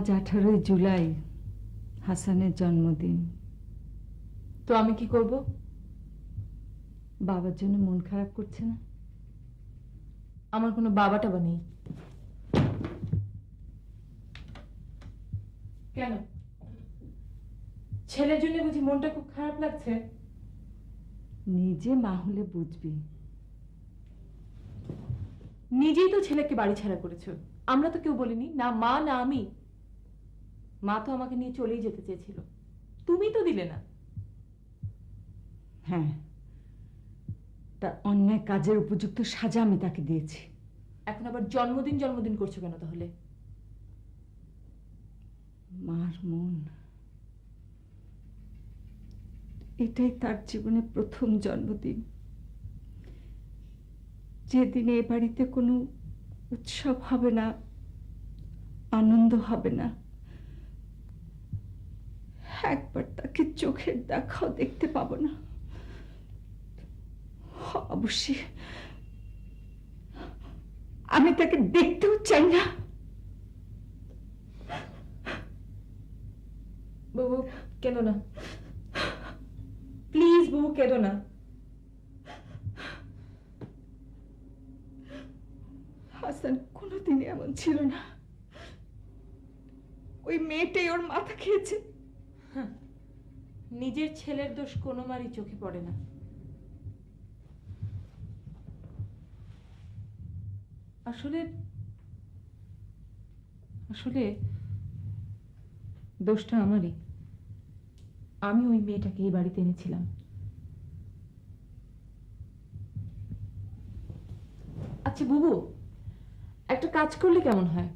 আজ 18 জুলাই হাসানের জন্মদিন। তো আমি কি করব? বাবার জন্য মন খারাপ করছে না? আমার কোনো বাবা টাবা নেই। কেন, ছেলের জন্য বুঝি মনটা খুব খারাপ লাগছে? নিজে মা হলে বুঝবি। নিজেই তো ছেলেকে বাড়ি ছাড়া করেছো, আমরা তো কেউ বলিনি, না মা না আমি। মা তো আমাকে নিয়ে চলেই যেতে চেয়েছিল, তুমি তো দিলে না। হ্যাঁ, তার অন্যায় কাজের উপযুক্ত সাজা আমি তাকে দিয়েছি। এখন আবার জন্মদিন জন্মদিন করছো কেন তাহলে? মার মন, এটাই তার জীবনে প্রথম জন্মদিন, যেদিনে এ বাড়িতে কোনো উৎসব হবে না, আনন্দ হবে না। একবার তাকে চোখের দেখাও দেখতে পাবো না। অবশ্যই আমি তাকে দেখতেও চাই না। বাবু কেঁদো না, প্লিজ বাবু কেঁদো না। হাসান কোনোদিনই এমন ছিল না, ওই মেয়েটাই ওর মাথা খেয়েছে। নিজের ছেলের দোষ কোনো মারই চোখে পড়ে না। আসলে আসলে দোষটা আমারই। আমি ওই মেয়েটাকে এই বাড়িতে এনেছিলাম। আচ্ছা বুবু, একটা কাজ করলে কেমন হয়?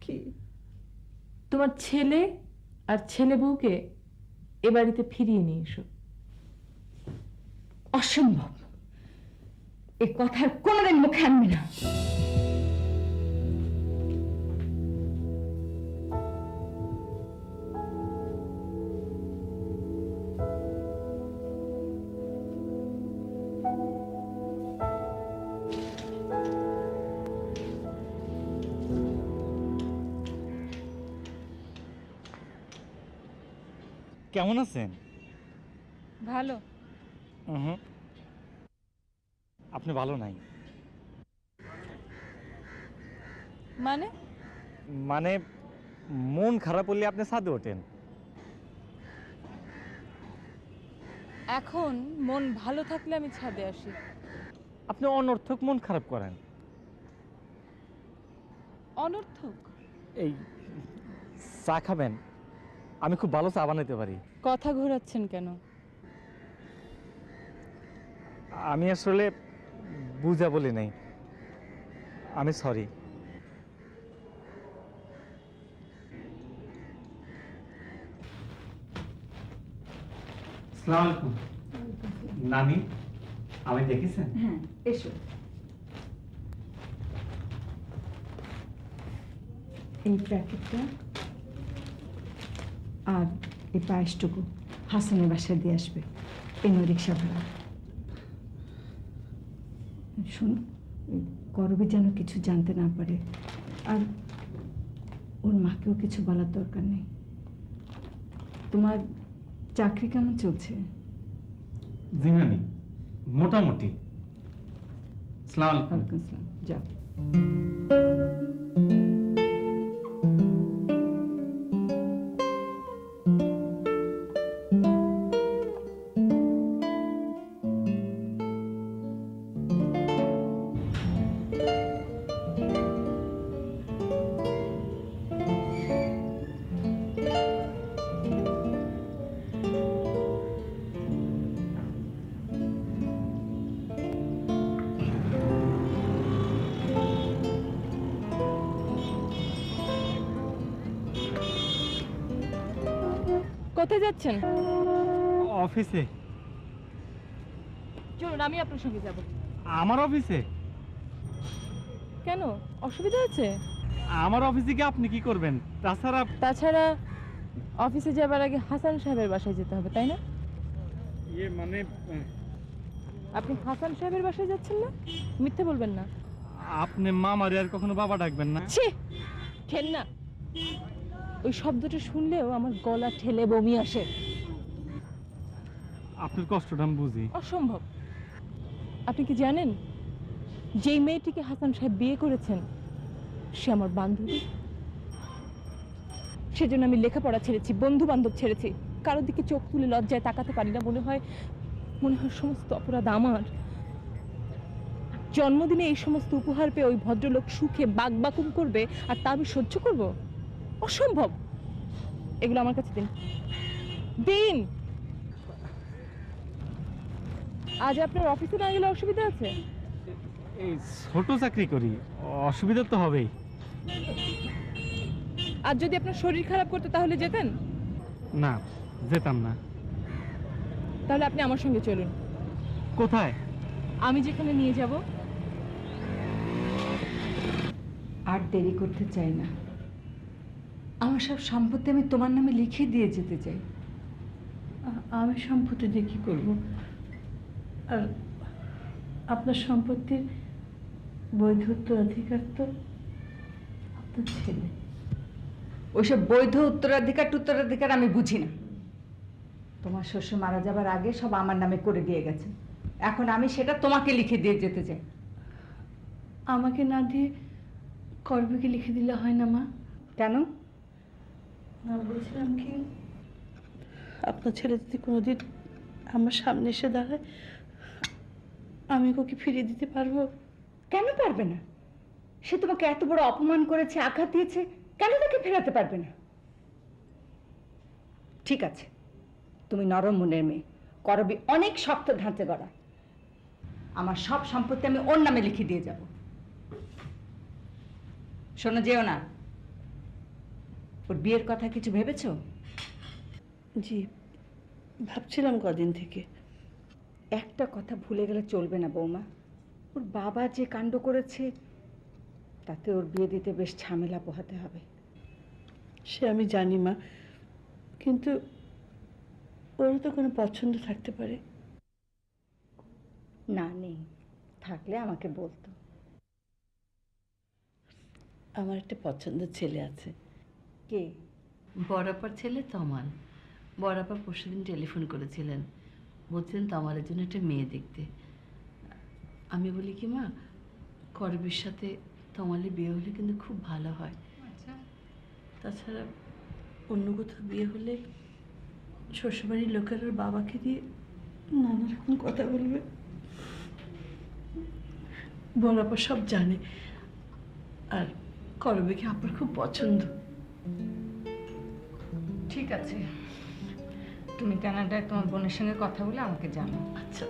কি? তোমার ছেলে আর ছেলে বউকে এ বাড়িতে ফিরিয়ে নিয়ে এসো। অসম্ভব, এ কথার কোনোদিন মুখে আনবি না। কেমন আছেন? ভালো। আপনি ভালো নাই। মানে? মানে মন খারাপ হলে আপনি ছাদে ওঠেন। এখন মন ভালো থাকলে আমি ছাদে আসি। আপনি অনর্থক মন খারাপ করেন। অনর্থক? এই চা খাবেন? আমি খুব ভালো চা বানাইতে পারি। কথা ঘোরাচ্ছেন কেন? আমি আসলে বুঝা বলি নাই, আমি সরি। আসসালামু আলাইকুম। নানি, আমি দেখেছেন? হ্যাঁ, এসো। এই প্যাকেটটা আর এই পায়েসটুকু হাসানের বাসায় দিয়ে আসবে, এনে রিক্সা ভাড়া। শোনো, করবি যেন কিছু জানতে না পারে, আর ওর মাকেও কিছু বলার দরকার নেই। তোমার চাকরি কেমন চলছে? জি নানি, মোটামুটি। আসসালামু আলাইকুম। ওয়ালাইকুম আসসালাম, যাও। কোথায় যাচ্ছেন? অফিসে। চলুন আমি আপনার সঙ্গে যাব। আমার অফিসে? কেন, অসুবিধা আছে? আমার অফিসে কি আপনি কি করবেন? তাছাড়া অফিসে যাবার আগে হাসান সাহেবের বাসায় যেতে হবে, তাই না? মানে আপনি হাসান সাহেবের বাসায় যাচ্ছেন না? মিথ্যে বলবেন না। আপনি মামারে আর কখনো বাবা ডাকবেন না? ছি, খেন না। ওই শব্দটা শুনলেও আমার গলা ঠেলে বমি আসে। আপনার কষ্টটা আমি বুঝি। অসম্ভব। আপনি কি জানেন যেই মেয়েটিকে হাসান সাহেব বিয়ে করেছেন সে আমার বান্ধবী? সেজন্য আমি লেখাপড়া ছেড়েছি, বন্ধু বান্ধব ছেড়েছি, কারোর দিকে চোখ তুলে লজ্জায় তাকাতে পারি না। মনে হয় সমস্ত অপরাধ আমার। জন্মদিনে এই সমস্ত উপহার পেয়ে ওই ভদ্রলোক সুখে বাকবাকুম করবে আর তা আমি সহ্য করব? অসম্ভব। এগুলো আমার কাছে দিন, দিন। আজ আপনার অফিসে না গেলে অসুবিধা আছে? এই ছোট চাকরি করি, অসুবিধা তো হবেই। আর যদি আপনার শরীর খারাপ করতো তাহলে যেতেন? না, যেতাম না। তাহলে আপনি আমার সঙ্গে চলুন। কোথায়? আমি যেখানে নিয়ে যাব। আর দেরি করতে চাই না। আমার সব সম্পত্তি আমি তোমার নামে লিখে দিয়ে যেতে চাই। আমি সম্পত্তি দিয়ে কী করবো? আর আপনার সম্পত্তির বৈধ উত্তরাধিকার তো আপনার ছেলে। ওইসব বৈধ উত্তরাধিকার আমি বুঝি না। তোমার শ্বশুর মারা যাবার আগে সব আমার নামে করে দিয়ে গেছে, এখন আমি সেটা তোমাকে লিখে দিয়ে যেতে চাই। আমাকে না দিয়ে করবিকে লিখে দিলে হয় না মা? কেন? না, বলছিলাম কি, আপনার ছেলে যদি কোনোদিন আমার সামনে এসে দাঁড়ায়, আমি ওকে ফিরিয়ে দিতে পারবো? কেন পারবে না? সে তোমাকে এত বড় অপমান করেছে, আঘাত দিয়েছে, কেন তাকে ফেরাতে পারবে না? ঠিক আছে, তুমি নরম মনের মেয়ে, করবি অনেক শক্ত ধাঁচে গড়া। আমার সব সম্পত্তি আমি ওর নামে লিখে দিয়ে যাব। শোনো, যেও না। ওর বিয়ের কথা কিছু ভেবেছো? জি, ভাবছিলাম কদিন থেকে। একটা কথা ভুলে গেলে চলবে না বৌমা। ওর বাবা যে কাণ্ড করেছে তাতে ওর বিয়ে দিতে বেশ ঝামেলা পোহাতে হবে। সে আমি জানি মা, কিন্তু ওরও তো কোনো পছন্দ থাকতে পারে। না, নেই। থাকলে আমাকে বলতো। আমার একটা পছন্দের ছেলে আছে। কে? বড়াপার ছেলে তমাল। বড়াপা পরশুদিন টেলিফোন করেছিলেন, বলছেন তমালের জন্য একটা মেয়ে দেখতে। আমি বলি কি মা, করবীর সাথে তমালের বিয়ে হলে কিন্তু খুব ভালো হয়। আচ্ছা। তাছাড়া অন্য কোথাও বিয়ে হলে শ্বশুরবাড়ির লোকের ওর বাবাকে দিয়ে নানা রকম কথা বলবে। বড়াপা সব জানে, আর করবিকে আপনার খুব পছন্দ। ঠিক আছে, তুমি কানাডায় তোমার বোনের সঙ্গে কথা বলে আমাকে জানাও। আচ্ছা।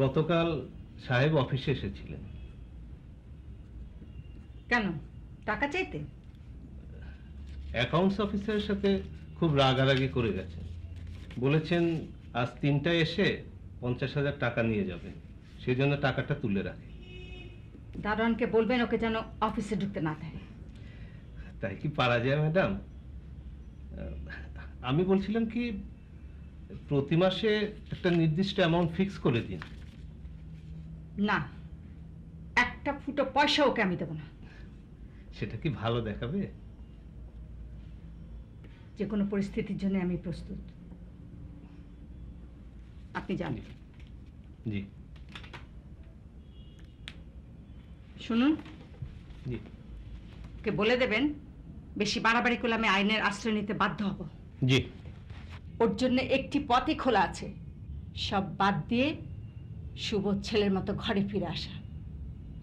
গতকাল সাহেব অফিসে এসেছিলেন। কেন? টাকা চাইতে? অ্যাকাউন্টস অফিসারের সাথে খুব রাগারাগি করে গেছেন। বলেছেন আজ 3টায় এসে 50,000 টাকা নিয়ে যাবেন, সেই জন্য টাকাটা তুলে রাখে। দারোয়ানকে বলবেন ওকে যেন অফিসে ঢুকতে না দেয়। তাই কি পারা যায় ম্যাডাম? আমি বলছিলাম কি, প্রতি মাসে একটা নির্দিষ্ট অ্যামাউন্ট ফিক্স করে দিন। না, একটা ফুটো পয়সা ওকে আমি দেবো না। সেটা কি ভালো দেখাবে? যে কোনো পরিস্থিতির জন্য আমি প্রস্তুত। আপনি জানেন। জি। শুনুন, জি। ওকে বলে দেবেন বেশি বাড়াবাড়ি করলে আমি আইনের আশ্রয় নিতে বাধ্য হব। জি। ওর জন্য একটি পথই খোলা আছে, সব বাদ দিয়ে শুভ ছেলের মতো ঘরে ফিরে আসা।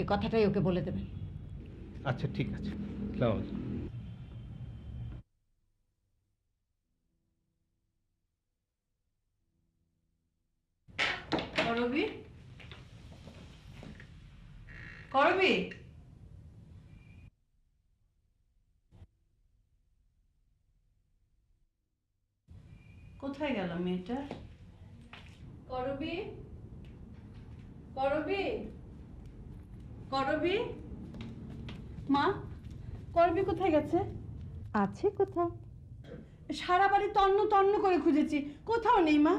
এ কথাটাই ওকে বলে দেবেন। আচ্ছা, ঠিক আছে। আসসালামু আলাইকুম। করবি, করবি, কোথায় গেল মেয়েটা? করবি, করবি, করবি, মা, করবি কোথায় গেছে? আছে কোথাও। সারা বাড়ি তন্ন তন্ন করে খুঁজেছি, কোথাও নেই মা।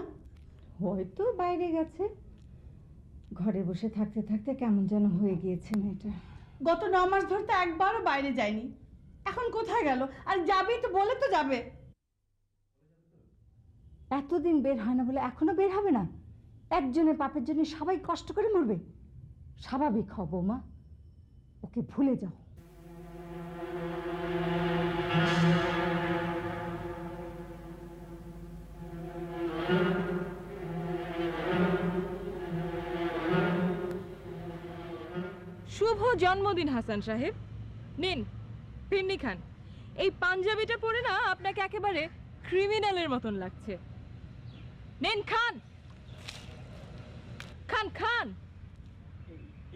হয়তো বাইরে গেছে। ঘরে বসে থাকতে থাকতে কেমন যেন হয়ে গিয়েছে মেয়েটা। গত 9 মাস ধরে তো একবারও বাইরে যায়নি, এখন কোথায় গেল? আর যাবেই তো বলে তো যাবে। এতদিন বের হয় না বলে এখনো বের হবে না? একজনের পাপের জন্য সবাই কষ্ট করে মরবে? স্বাভাবিক হও বৌমা, ওকে ভুলে যাও। শুভ জন্মদিন হাসান সাহেব। নিন ফিরনি খান। এই পাঞ্জাবিটা পরে না আপনাকে একেবারে ক্রিমিনালের মতন লাগছে। নিন খান খান খান।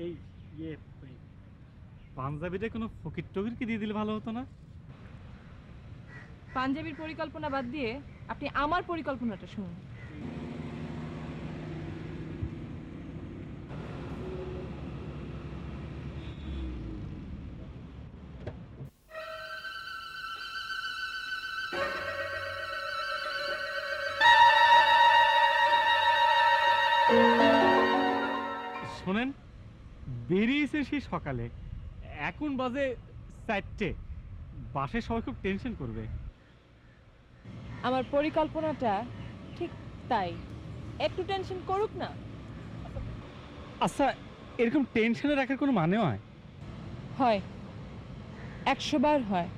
এই ইয়ে পাঞ্জাবিটা কোনো ফকির টকিরকে দিয়ে দিলে ভালো হতো না? পাঞ্জাবির পরিকল্পনা বাদ দিয়ে আপনি আমার পরিকল্পনাটা শুনুন। শোনেন, বেরিয়েছে সেই সকালে, এখন বাজে 4টে। বাসে সবাই খুব টেনশন করবে। আমার পরিকল্পনাটা ঠিক তাই, একটু টেনশন করুক না। আচ্ছা, এরকম টেনশনে রাখার কোনো মানে হয়? হয়, 100 বার হয়।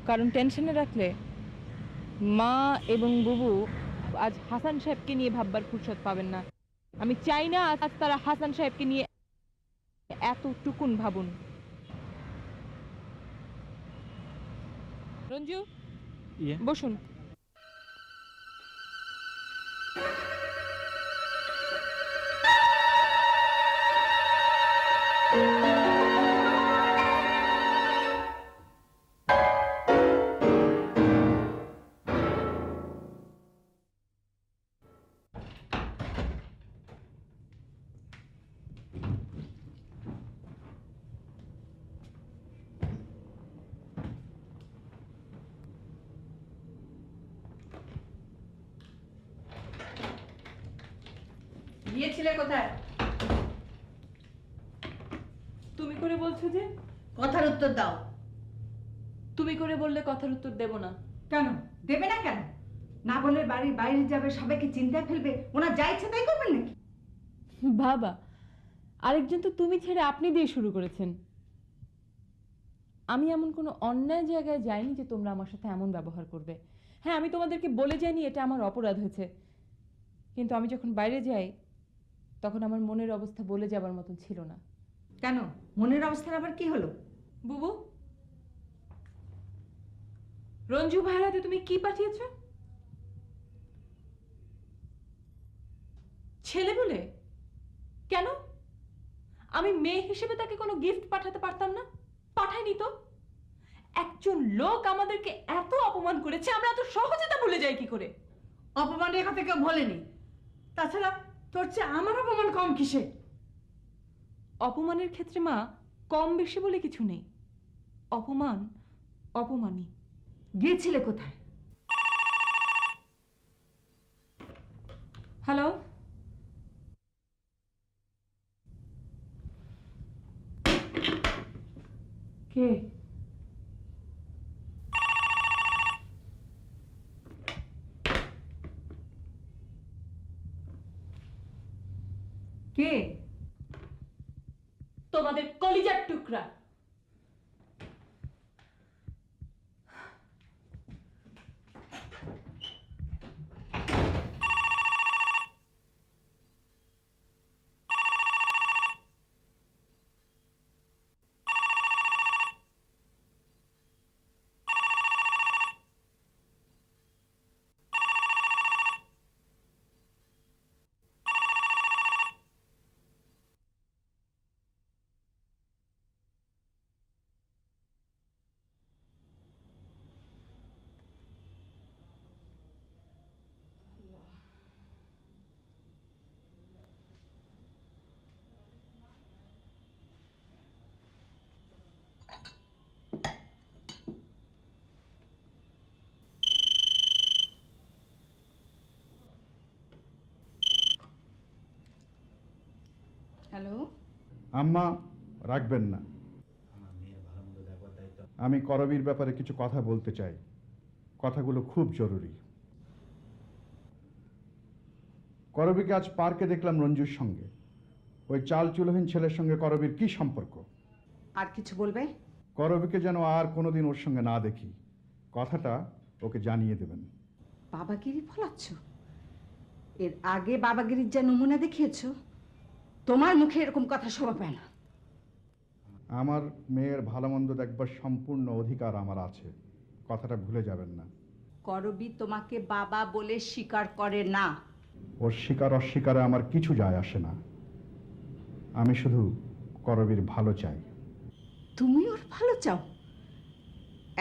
কারণ টেনশনে রাখলে মা এবং বুবু আজ হাসান সাহেবকে নিয়ে ভাববার ফুরসত পাবেন না। আমি চাই না আজ তারা হাসান সাহেবকে নিয়ে এতটুকুন ভাবুন। রঞ্জু, ইয়ে বসুন। গিয়েছিলে কোথায়? তুমি করে বলছো যে? কথার উত্তর দাও। তুমি করে বললে কথার উত্তর দেব না। কেন দেবে না? কেন না বলে বাড়ির বাইরে যাবে, সবাইকে চিন্তায় ফেলবে? ওনার যা ইচ্ছে তাই করবেন নাকি? বাবা, আরেকজন তো তুমি ছেড়ে আপনি দিয়ে শুরু করেছেন। আমি এমন কোনো অন্যায় জায়গায় যাইনি যে তোমরা আমার সাথে এমন ব্যবহার করবে। হ্যাঁ, আমি তোমাদেরকে বলে যাইনি এটা আমার অপরাধ হয়েছে, কিন্তু আমি যখন বাইরে যাই তখন আমার মনের অবস্থা বলে যাবার মতন ছিল না। কেন মনের অবস্থার আবার কি হলো? বুবু, রঞ্জু ভাইয়ের হাতে তুমি কি পাঠিয়েছ? ছেলে বলে? কেন? আমি মেয়ে হিসেবে তাকে কোনো গিফট পাঠাতে পারতাম না? পাঠাইনি তো। একজন লোক আমাদেরকে এত অপমান করেছে, আমরা এত সহজে তা ভুলে যাই কি করে? অপমানের কথা কেউ বলেনি। তাছাড়া তোর চেয়ে আমার অপমান কম কিসে? অপমানের ক্ষেত্রে মা কম বেশি বলে কিছু নেই। অপমান অপমানই। গিয়েছিলে কোথায়? হ্যালো, কে? কে? তোমাদের কলিজার টুকরা। আম্মা, রাখবেন না। আমি করবীর ব্যাপারে কিছু কথা বলতে চাই। কথাগুলো খুব জরুরি। করবীকে আজ পার্কে দেখলাম রঞ্জুর সঙ্গে। ওই চাল চুলোহীন ছেলের সঙ্গে করবীর কি সম্পর্ক? আর কিছু বলবে? করবীকে যেন আর কোনোদিন ওর সঙ্গে না দেখি, কথাটা ওকে জানিয়ে দেবেন। বাবাগিরি ফলাচ্ছ? এর আগে বাবাগিরির যা নমুনা দেখিয়েছ, তোমার মুখে এরকম কথা শোভা পায় না। আমার মেয়ের ভালো মন্দ দেখবার সম্পূর্ণ অধিকার আমার আছে, কথাটা ভুলে যাবেন না। করবী তোমাকে বাবা বলে স্বীকার করে না। ওর স্বীকার অস্বীকারে আমার কিছু যায় আসে না। আমি শুধু করবীর ভালো চাই। তুমি ওর ভালো চাও?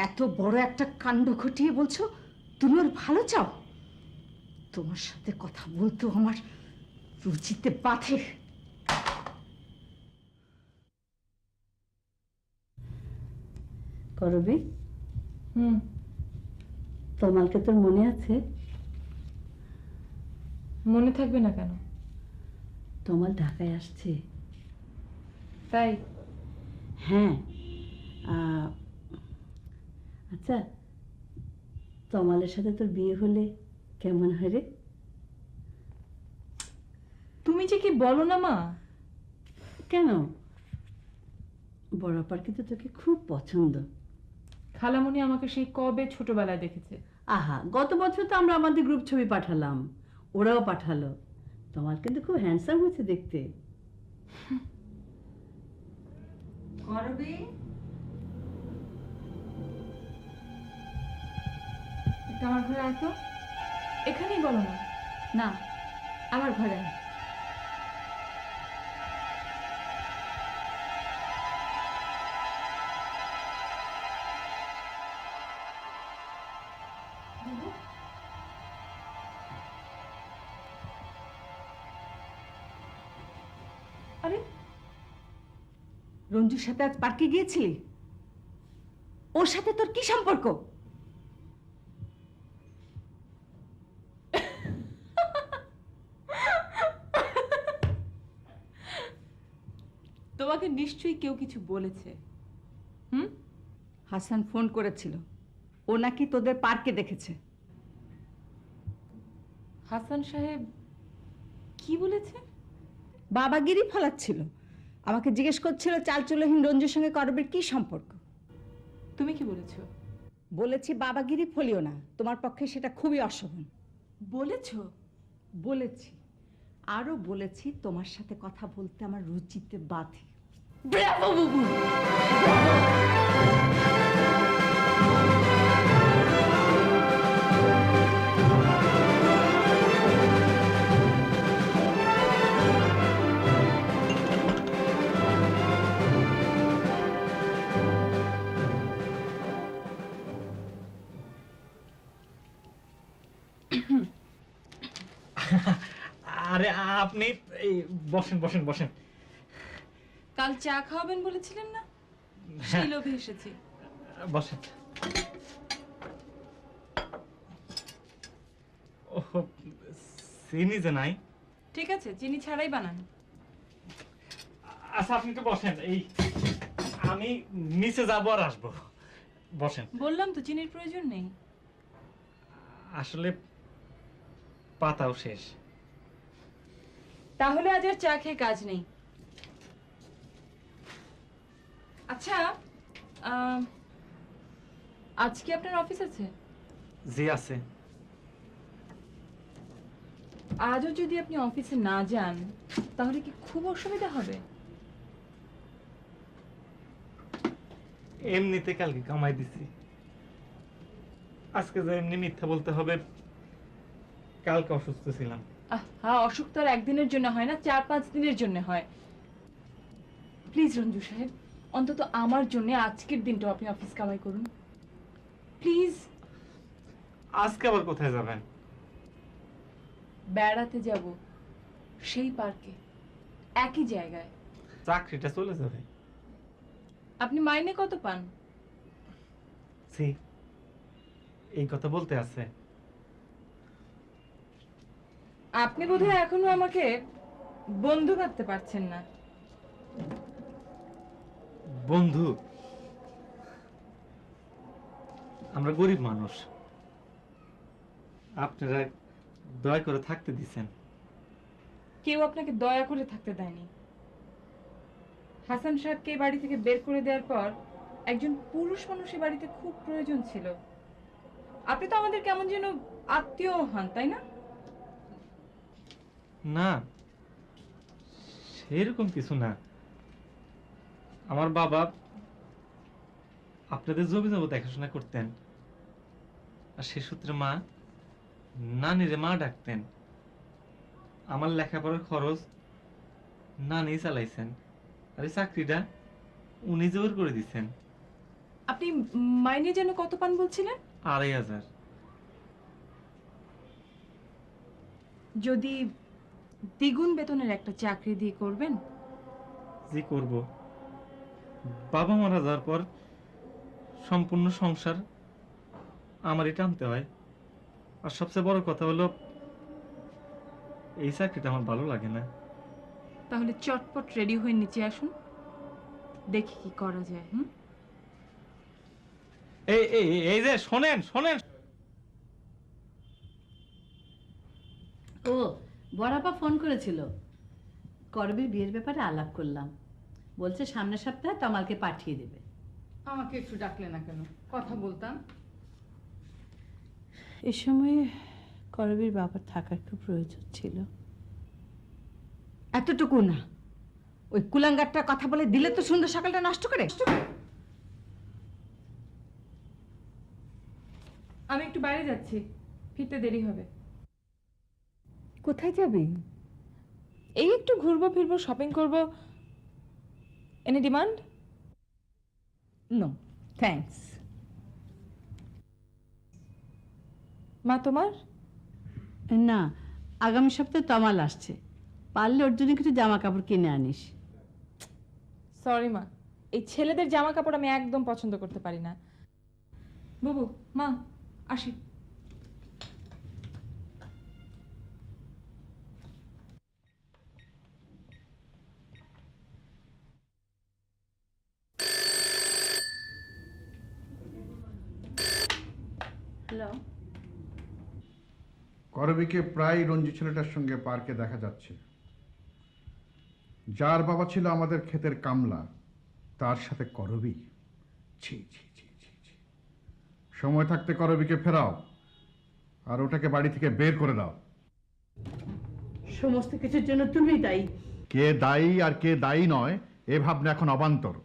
এত বড় একটা কাণ্ড ঘটিয়ে বলছো তুমি ওর ভালো চাও? তোমার সাথে কথা বলতেও আমার রুচিতে বাধে। করবি তমালকে তোর মনে আছে? মনে থাকবে না কেন? তমাল ঢাকায় আসছে। তাই? হ্যাঁ। আচ্ছা, তমালের সাথে তোর বিয়ে হলে কেমন হয় রে? তুমি যে কি বলো না মা। কেন? বড়পার কিন্তু তোকে খুব পছন্দ। খালামণি আমাকে সেই কবে ছোটবেলায় দেখেছে। আহা, গত বছর তো আমরা আমাদের গ্রুপ ছবি পাঠালাম, ওরাও পাঠালো। তমাল কিন্তু খুব হ্যান্ডসাম হয়েছে দেখতে। করবী, আমার ঘরে আয় তো। এখানেই বলো না। না, আমার ঘরে আয়। আরে রঞ্জুর সাথে আজ পার্কে গিয়েছিলি? ওর সাথে তোর কি সম্পর্ক? তোমাকে নিশ্চয়ই কেউ কিছু বলেছে। হাসান ফোন করেছিল, ও নাকি তোদের পার্কে দেখেছে। হাসান সাহেব কি বলেছে? বাবাগিরি ফলাচ্ছিল, আমাকে জিজ্ঞেস করছিল চালচুলোহীন রঞ্জুর সঙ্গে করবীর কি সম্পর্ক। তুমি কি বলেছো? বলেছি বাবাগিরি ফলিও না, তোমার পক্ষে সেটা খুবই অশোভন। বলেছো? বলেছি, আরো বলেছি তোমার সাথে কথা বলতে আমার রুচিতে বাধে। ব্রাভো বুবু। আরে আপনি এই বসেন বসেন বসেন। কাল চা খাওয়াবেন বলেছিলেন না, সেই লোভে এসেছি। বসেন। ওহ, চিনি যে নাই। ঠিক আছে, চিনি ছাড়াই বানান। আচ্ছা আপনি তো বসেন, এই আমি নিচে যাবো আর আসবো। বসেন। বললাম তো চিনির প্রয়োজন নেই। আসলে পাতাও শেষ। তাহলে আজ আর চা খেয়ে কাজ নেই। আচ্ছা, আজ কি আপনার অফিস আছে? জি আছে। আজও যদি আপনি অফিসে না যান তাহলে কি খুব অসুবিধা হবে? এমনিতে কালকে কামাই দিছি, আজকে যে এমনি মিথ্যা বলতে হবে, কালকে অসুস্থ ছিলাম। হ্যাঁ, অসুখ তো আর একদিনের জন্য হয় না, 4-5 দিনের জন্য হয়। প্লিজ রঞ্জু সাহেব, অন্তত আমার জন্য আজকের দিনটা আপনি অফিস কামাই করুন প্লিজ। আজকে আবার কোথায় যাবেন? বেড়াতে যাব, সেই পার্কে, একই জায়গায়। চাকরিটা চলে যাবে। আপনি মাইনে কত পান? জি, এই কথা বলতে আছে? আপনি বোধহয় এখনো আমাকে বন্ধু ভাবতে পারছেন না। বন্ধু, আমরা গরিব মানুষ, আপনারা দয়া করে থাকতে দিছেন। কেউ আপনাকে দয়া করে থাকতে দেয়নি। হাসান সাহেবকে এই বাড়ি থেকে বের করে দেওয়ার পর একজন পুরুষ মানুষ এই বাড়িতে খুব প্রয়োজন ছিল। আপনি তো আমাদের কেমন যেন আত্মীয় হন, তাই না? না, সেরকম কিছু না। আমার বাবা আপনাদের জমি জমা দেখাশোনা করতেন, আর সে সূত্রে মা নানিরে মা ডাকতেন। আমার লেখাপড়ার খরচ নানি চালাইছেন, আর এই চাকরিটা উনি জোর করে দিচ্ছেন। আপনি মাইনে যেন কত পান বলছিলেন? 2500। যদি দ্বিগুণ বেতনের একটা চাকরি দিয়ে করবেন? জি করব। বাবা মারা যাওয়ার পর সম্পূর্ণ সংসার আমারই টানতে হয়। আর সবচেয়ে বড় কথা হলো, এই চাকরিটা আমার ভালো লাগে না। তাহলে চটপট রেডি হয়ে নিচে আসুন, দেখি কি করা যায়। এই এই এই যে শোনেন শোনেন, ও বড়াপা ফোন করেছিল, করবীর বিয়ের ব্যাপারে আলাপ করলাম। বলছে সামনের সপ্তাহে তমালকে পাঠিয়ে দেবে। আমাকে একটু ডাকলে না কেন? কথা বলতাম। এ সময়ে করবীর বাবার থাকার খুব প্রয়োজন ছিল। এতটুকু না, ওই কুলাঙ্গারটার কথা বলে দিলে তো সুন্দর সকালটা নষ্ট করে। আমি একটু বাইরে যাচ্ছি, ফিরতে দেরি হবে। কোথায় যাবি? এই একটু ঘুরবো ফিরবো, শপিং করব। Any demand? No thanks. মা তোমার? না, আগামী সপ্তাহে তমাল আসছে, পারলে ওর জন্য কিছু জামা কাপড় কিনে আনিস। সরি মা, এই ছেলেদের জামা কাপড় আমি একদম পছন্দ করতে পারি না। বুবু, মা আসি। হ্যালো। করবীকে প্রায় রঞ্জি ছেলেটার সঙ্গে পার্কে দেখা যাচ্ছে। যার বাবা ছিল আমাদের ক্ষেতের কামলা, তার সাথে করবী। ছি ছি ছি ছি ছি। সময় থাকতে করবীকে ফেরাও, আর ওটাকে বাড়ি থেকে বের করে দাও। সমস্ত কিছুর জন্য তুমি দায়ী। কে দায়ী আর কে দায়ী নয়, এ ভাবনা এখন অবান্তর।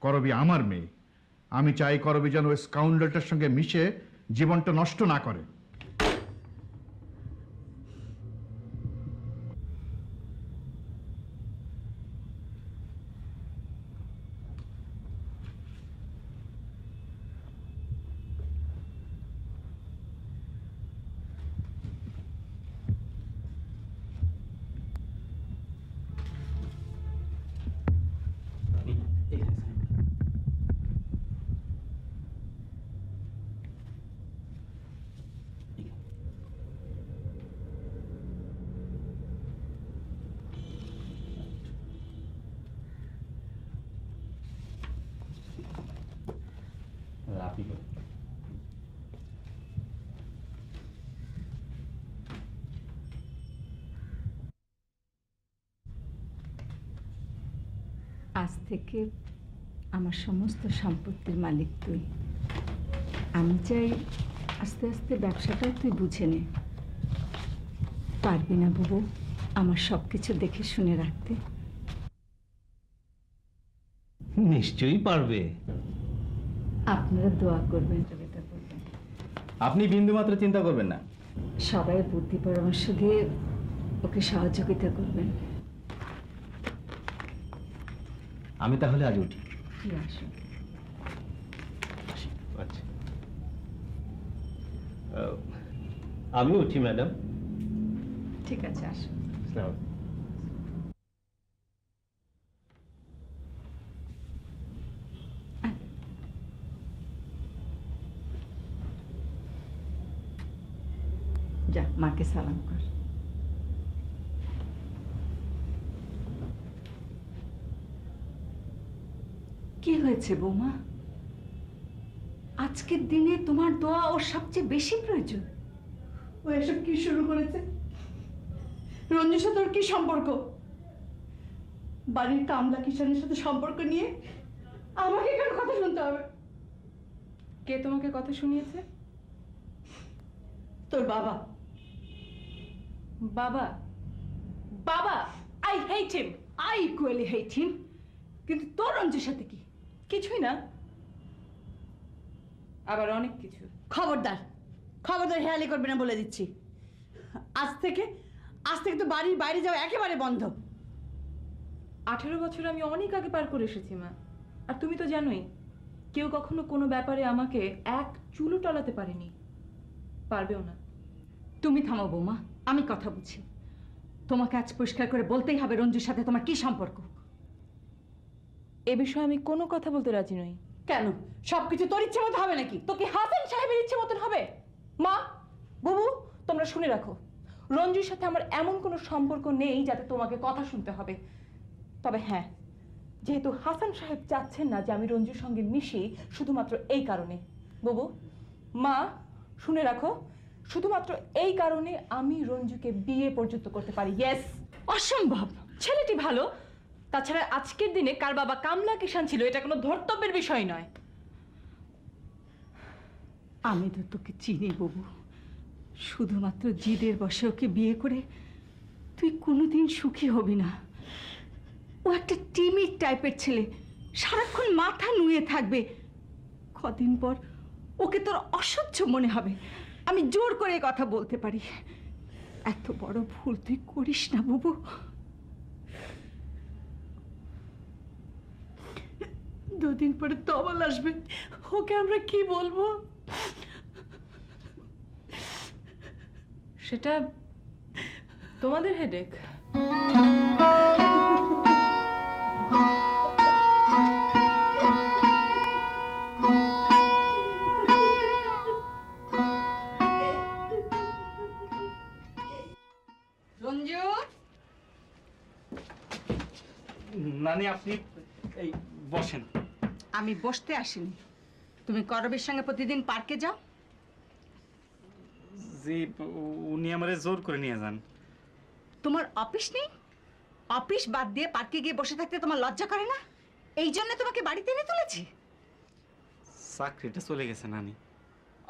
করবী আমার মেয়ে। আমি চাই করবী যেন ওই স্কাউন্ডারটার সঙ্গে মিশে জীবনটা নষ্ট না করে। আজ থেকে আমার সমস্ত সম্পত্তির মালিক তুই। আমি চাই আস্তে আস্তে ব্যবসাটাও তুই বুঝে নে। পারবি না বুবু আমার সব কিছু দেখে শুনে রাখতে? নিশ্চয়ই পারবে। আপনারা দোয়া করবেন, এটা করবেন। আপনি বিন্দুমাত্র চিন্তা করবেন না। সবাই বুদ্ধি পরামর্শ দিয়ে ওকে সহযোগিতা করবেন। আমি তাহলে আজ উঠি। কি আসুন। আচ্ছা, আমি উঠি ম্যাডাম। ঠিক আছে, আসুন। আসসালামু আলাইকুম। যা মাকে সালাম কর। কি হয়েছে বৌমা? আজকের দিনে তোমার দোয়া ওর সবচেয়ে বেশি প্রয়োজন। ও এসব কি শুরু করেছে? রঞ্জুর সাথে ওর কি সম্পর্ক? বাড়ির কামলা কিষানের সাথে সম্পর্ক নিয়ে আমাকে কেন কথা শুনতে হবে? কে তোমাকে কথা শুনিয়েছে? তোর বাবা। বাবা? বাবা, I hate him. I equally hate him. কিন্তু তোর রঞ্জুর সাথে কি? কিছুই না, আবার অনেক কিছু। খবরদার, খবরদার হেয়ালি করবে না বলে দিচ্ছি। আজ থেকে তো বাড়ির বাইরে যাওয়া একেবারে বন্ধ। 18 বছর আমি অনেক আগে পার করে এসেছি মা। আর তুমি তো জানোই, কেউ কখনো কোনো ব্যাপারে আমাকে এক চুলও টলাতে পারেনি, পারবেও না। তুমি থামো বৌমা, আমি কথা বুঝি। তোমাকে আজ পরিষ্কার করে বলতেই হবে রঞ্জুর সাথে তোমার কি সম্পর্ক। এ বিষয়ে আমি কোনো কথা বলতে রাজি নই। কেন? সবকিছু তোর ইচ্ছে মতো হবে নাকি? তো কি হাসান সাহেবের ইচ্ছে মতন হবে? মা, বুবু, তোমরা শুনে রাখো, রঞ্জুর সাথে আমার এমন কোনো সম্পর্ক নেই যাতে তোমাকে কথা শুনতে হবে। তবে হ্যাঁ, যেহেতু হাসান সাহেব চাচ্ছেন না যে আমি রঞ্জুর সঙ্গে মিশি, শুধুমাত্র এই কারণে, বুবু, মা, শুনে রাখো, শুধুমাত্র এই কারণে আমি রঞ্জুকে বিয়ে পর্যন্ত করতে পারি। ইয়েস। অসম্ভব। ছেলেটি ভালো, তাছাড়া আজকের দিনে কার বাবা কামলা কিষান ছিল এটা কোনো ধর্তব্যের বিষয় নয়। আমি তো তোকে চিনি বাবু, শুধুমাত্র জিদের বসে ওকে বিয়ে করে তুই কোনোদিন সুখী হবি না। ও একটা টিমিড টাইপের ছেলে, সারাক্ষণ মাথা নুয়ে থাকবে। কদিন পর ওকে তোর অসহ্য মনে হবে। আমি জোর করে কথা বলতে পারি। এত বড় ভুল তুই করিস না বাবু। দুদিন পরে তমাল আসবে, ওকে আমরা কি বলবো? সেটা তোমাদের হেডেক। রঞ্জু, নানি আপনি এই বসেন। আমি বসতে আসিনি। তুমি করবীর সঙ্গে প্রতিদিন পার্কে যাও? জি, উনি আমারে জোর করে নিয়ে যান। তোমার অফিস নেই? অফিস বাদ দিয়ে পার্কে গিয়ে বসে থাকতে তোমার লজ্জা করে না? এই জন্য তোমাকে বাড়িতে এনে তুলেছি? চাকরিটা চলে গেছে নানি।